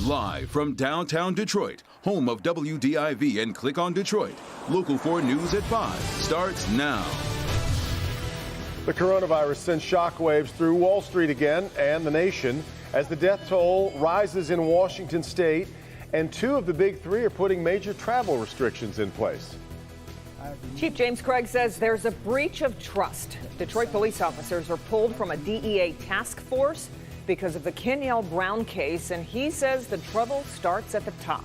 Live from downtown Detroit, home of WDIV and Click on Detroit, Local 4 News at 5 starts now. The coronavirus sends shockwaves through Wall Street again and the nation as the death toll rises in Washington state, and two of the big three are putting major travel restrictions in place. Chief James Craig says there's a breach of trust. Detroit police officers are pulled from a DEA task force because of the Kenyell Brown case, and he says the trouble starts at the top.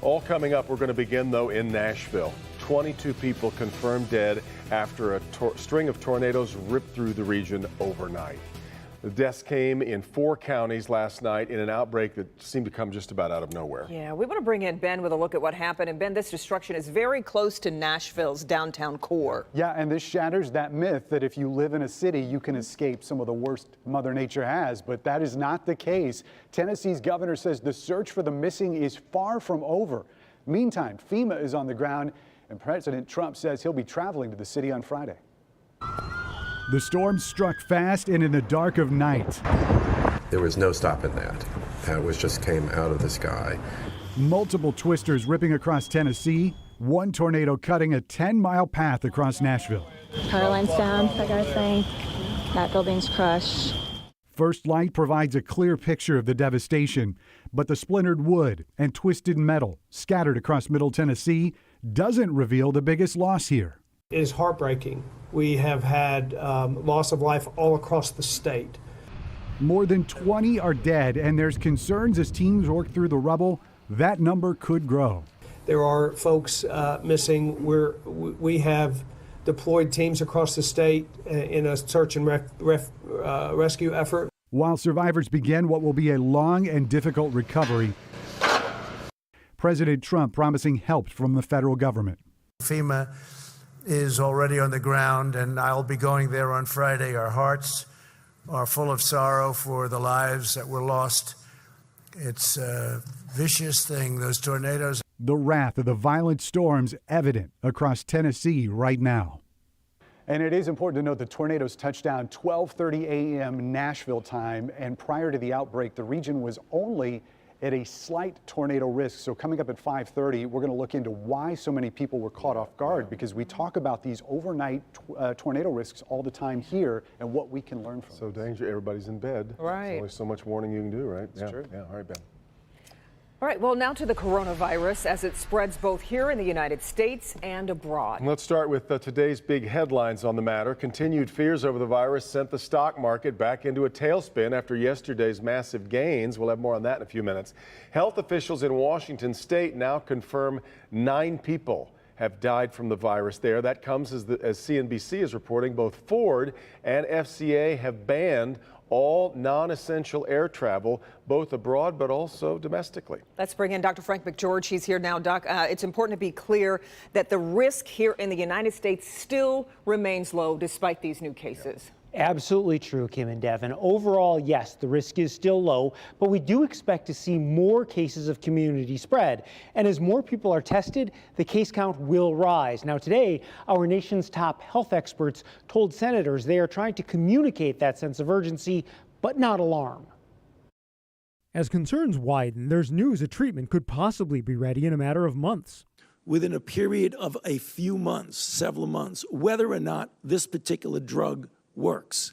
All coming up. We're going to begin, though, in Nashville. 22 people confirmed dead after a string of tornadoes ripped through the region overnight. The deaths came in 4 counties last night in an outbreak that seemed to come just about out of nowhere. Yeah, we want to bring in Ben with a look at what happened. And Ben, this destruction is very close to Nashville's downtown core. Yeah, and this shatters that myth that if you live in a city, you can escape some of the worst Mother Nature has. But that is not the case. Tennessee's governor says the search for the missing is far from over. Meantime, FEMA is on the ground, and President Trump says he'll be traveling to the city on Friday. The storm struck fast and in the dark of night. There was no stopping that. It just came out of the sky. Multiple twisters ripping across Tennessee, one tornado cutting a 10-mile path across Nashville. Power lines down, like I was saying. That building's crushed. First Light provides a clear picture of the devastation, but the splintered wood and twisted metal scattered across Middle Tennessee doesn't reveal the biggest loss here. It is heartbreaking. We have had loss of life all across the state. More than 20 are dead, and there's concerns as teams work through the rubble, that number could grow. There are folks missing. We have deployed teams across the state in a search and rescue effort. While survivors begin what will be a long and difficult recovery, President Trump promising help from the federal government. FEMA is already on the ground, and I'll be going there on Friday. Our hearts are full of sorrow for the lives that were lost. It's a vicious thing, those tornadoes. The wrath of the violent storms evident across Tennessee right now. And it is important to note the tornadoes touched down 12:30 a.m. Nashville time, and prior to the outbreak, the region was only at a slight tornado risk. So coming up at 5:30, we're going to look into why so many people were caught off guard, because we talk about these overnight tornado risks all the time here and what we can learn from. So dangerous. Everybody's in bed. Right. There's only so much warning you can do, right? That's true. Yeah. All right, Ben. All right, well, now to the coronavirus as it spreads both here in the United States and abroad. Let's start with today's big headlines on the matter. Continued fears over the virus sent the stock market back into a tailspin after yesterday's massive gains. We'll have more on that in a few minutes. Health officials in Washington state now confirm 9 people have died from the virus there. That comes as CNBC is reporting both Ford and FCA have banned all non-essential air travel, both abroad but also domestically. Let's bring in Dr. Frank McGeorge. He's here now. Doc, it's important to be clear that the risk here in the United States still remains low despite these new cases. Absolutely true, Kim and Devin. Overall, yes, the risk is still low, but we do expect to see more cases of community spread. And as more people are tested, the case count will rise. Now, today, our nation's top health experts told senators they are trying to communicate that sense of urgency, but not alarm. As concerns widen, there's news a treatment could possibly be ready in a matter of months. Within a period of a few months, several months, whether or not this particular drug works.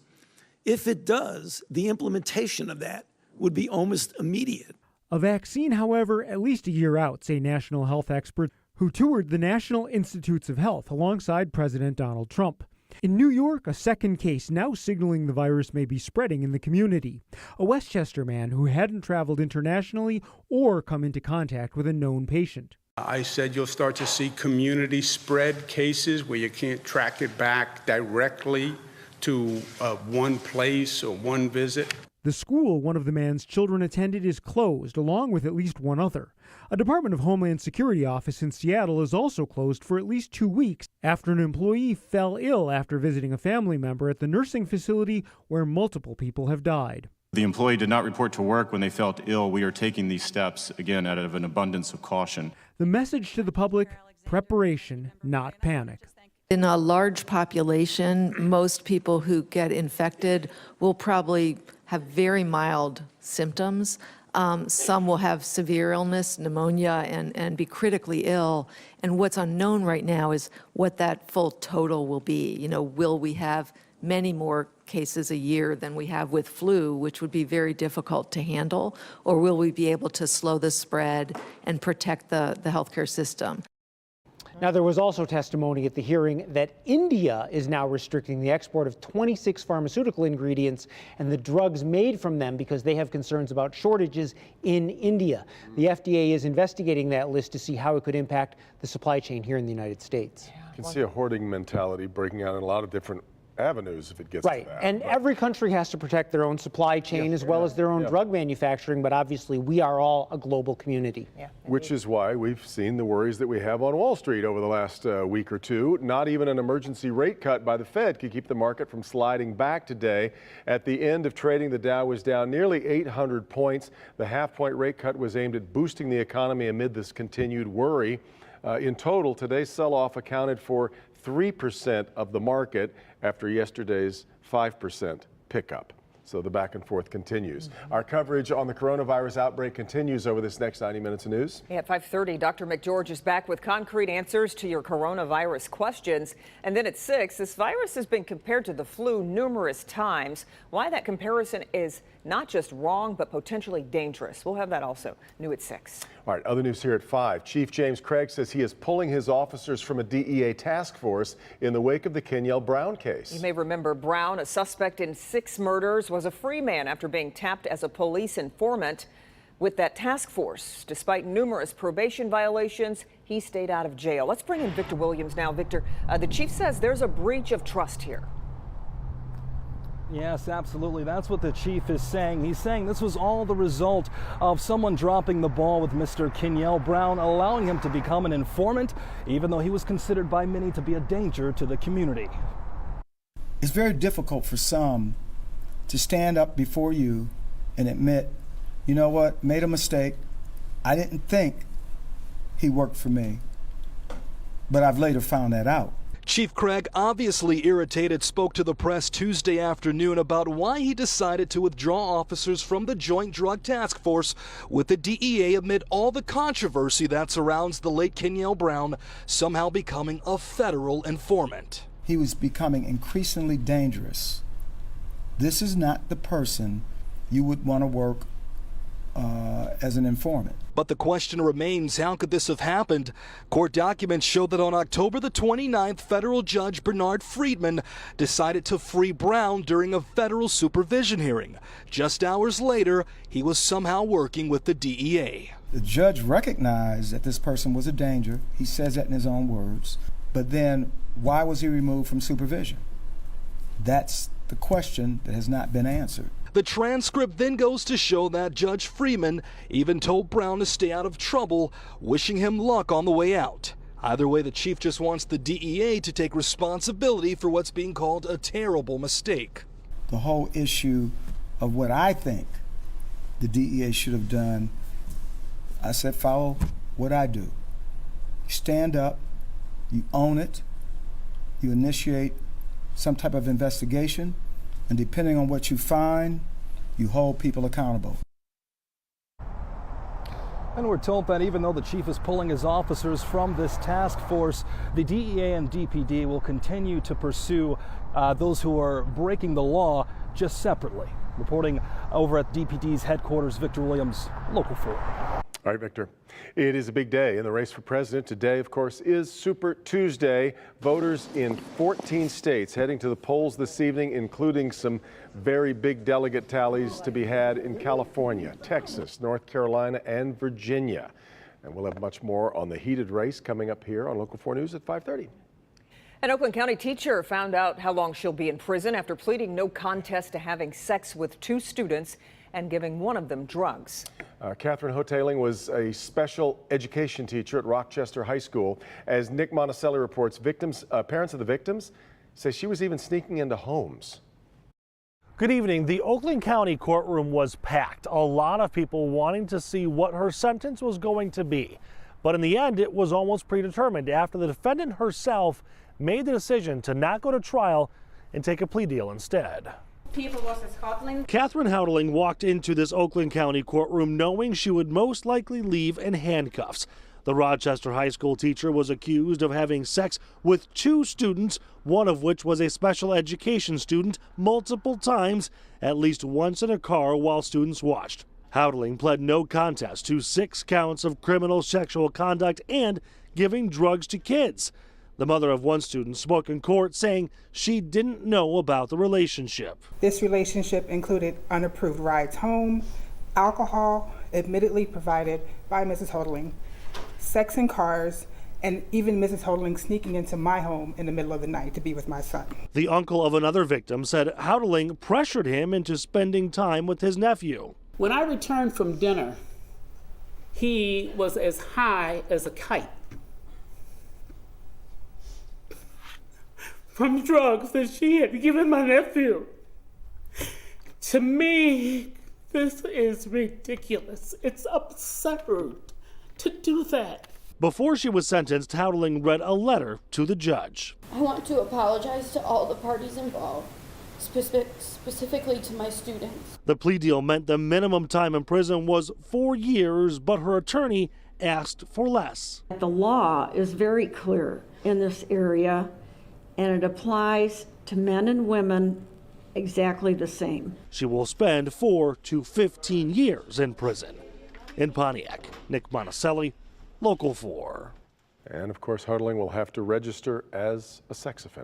If it does, the implementation of that would be almost immediate. A vaccine, however, at least a year out, say national health experts who toured the National Institutes of Health alongside President Donald Trump. In New York, a second case now signaling the virus may be spreading in the community. A Westchester man who hadn't traveled internationally or come into contact with a known patient. I said you'll start to see community spread cases where you can't track it back directly to one place or one visit. The school one of the man's children attended is closed, along with at least one other. A Department of Homeland Security office in Seattle is also closed for at least 2 weeks after an employee fell ill after visiting a family member at the nursing facility where multiple people have died. The employee did not report to work when they felt ill. We are taking these steps, again, out of an abundance of caution. The message to the public, preparation, not panic. In a large population, most people who get infected will probably have very mild symptoms. Some will have severe illness, pneumonia, and be critically ill. And what's unknown right now is what that full total will be. You know, will we have many more cases a year than we have with flu, which would be very difficult to handle, or will we be able to slow the spread and protect the healthcare system? Now, there was also testimony at the hearing that India is now restricting the export of 26 pharmaceutical ingredients and the drugs made from them because they have concerns about shortages in India. The FDA is investigating that list to see how it could impact the supply chain here in the United States. You can see a hoarding mentality breaking out in a lot of different avenues if it gets to that. And every country has to protect their own supply chain as well as their own drug manufacturing, but obviously we are all a global community. Which is why we've seen the worries that we have on Wall Street over the last week or two. Not even an emergency rate cut by the Fed could keep the market from sliding back today. At the end of trading, the Dow was down nearly 800 points. The half-point rate cut was aimed at boosting the economy amid this continued worry. In total, today's sell-off accounted for 3% of the market after yesterday's 5% pickup. So the back and forth continues. Our coverage on the coronavirus outbreak continues over this next 90 minutes of news. At 5:30, Dr. McGeorge is back with concrete answers to your coronavirus questions. And then at 6, this virus has been compared to the flu numerous times. Why that comparison is not just wrong, but potentially dangerous. We'll have that also new at 6. All right, other news here at 5. Chief James Craig says he is pulling his officers from a DEA task force in the wake of the Kenyelle Brown case. You may remember Brown, a suspect in 6 murders, was a free man after being tapped as a police informant with that task force. Despite numerous probation violations, he stayed out of jail. Let's bring in Victor Williams now. Victor, the chief says there's a breach of trust here. Yes, absolutely. That's what the chief is saying. He's saying this was all the result of someone dropping the ball with Mr. Kenyelle Brown, allowing him to become an informant, even though he was considered by many to be a danger to the community. It's very difficult for some to stand up before you and admit, you know what, made a mistake. I didn't think he worked for me, but I've later found that out. Chief Craig, obviously irritated, spoke to the press Tuesday afternoon about why he decided to withdraw officers from the Joint Drug Task Force with the DEA amid all the controversy that surrounds the late Kenyelle Brown somehow becoming a federal informant. He was becoming increasingly dangerous. This is not the person you would want to work as an informant. But the question remains, how could this have happened? Court documents show that on October the 29th, federal judge Bernard Friedman decided to free Brown during a federal supervision hearing. Just hours later, he was somehow working with the DEA. The judge recognized that this person was a danger. He says that in his own words. But then why was he removed from supervision? That's the question that has not been answered. The transcript then goes to show that Judge Freeman even told Brown to stay out of trouble, wishing him luck on the way out. Either way, the chief just wants the DEA to take responsibility for what's being called a terrible mistake. The whole issue of what I think the DEA should have done, I said, follow what I do. You stand up, you own it, you initiate some type of investigation, and depending on what you find, you hold people accountable. And we're told that even though the chief is pulling his officers from this task force, the DEA and DPD will continue to pursue those who are breaking the law just separately. Reporting over at DPD's headquarters, Victor Williams, Local 4. All right, Victor. It is a big day in the race for president. Today, of course, is Super Tuesday. Voters in 14 states heading to the polls this evening, including some very big delegate tallies to be had in California, Texas, North Carolina, and Virginia. And we'll have much more on the heated race coming up here on Local 4 News at 5:30. An Oakland County teacher found out how long she'll be in prison after pleading no contest to having sex with 2 students and giving one of them drugs. Catherine Hoteling was a special education teacher at Rochester High School. As Nick Monticelli reports, parents of the victims say she was even sneaking into homes. Good evening. The Oakland County courtroom was packed. A lot of people wanting to see what her sentence was going to be. But in the end, it was almost predetermined after the defendant herself made the decision to not go to trial and take a plea deal instead. people was Scotland. Catherine Houdeling walked into this Oakland County courtroom knowing she would most likely leave in handcuffs. The Rochester High School teacher was accused of having sex with 2 students, one of which was a special education student, multiple times, at least once in a car while students watched. Houdeling pled no contest to 6 counts of criminal sexual conduct and giving drugs to kids. The mother of one student spoke in court saying she didn't know about the relationship. This relationship included unapproved rides home, alcohol, admittedly provided by Mrs. Houdeling, sex in cars, and even Mrs. Houdeling sneaking into my home in the middle of the night to be with my son. The uncle of another victim said Houdeling pressured him into spending time with his nephew. When I returned from dinner, he was as high as a kite from drugs that she had given my nephew. To me, this is ridiculous. It's absurd to do that. Before she was sentenced, Houdeling read a letter to the judge. I want to apologize to all the parties involved, specifically to my students. The plea deal meant the minimum time in prison was 4 years, but her attorney asked for less. The law is very clear in this area, and it applies to men and women exactly the same. She will spend 4 to 15 years in prison. In Pontiac, Nick Monticelli, Local 4. And of course, Houdeling will have to register as a sex offender.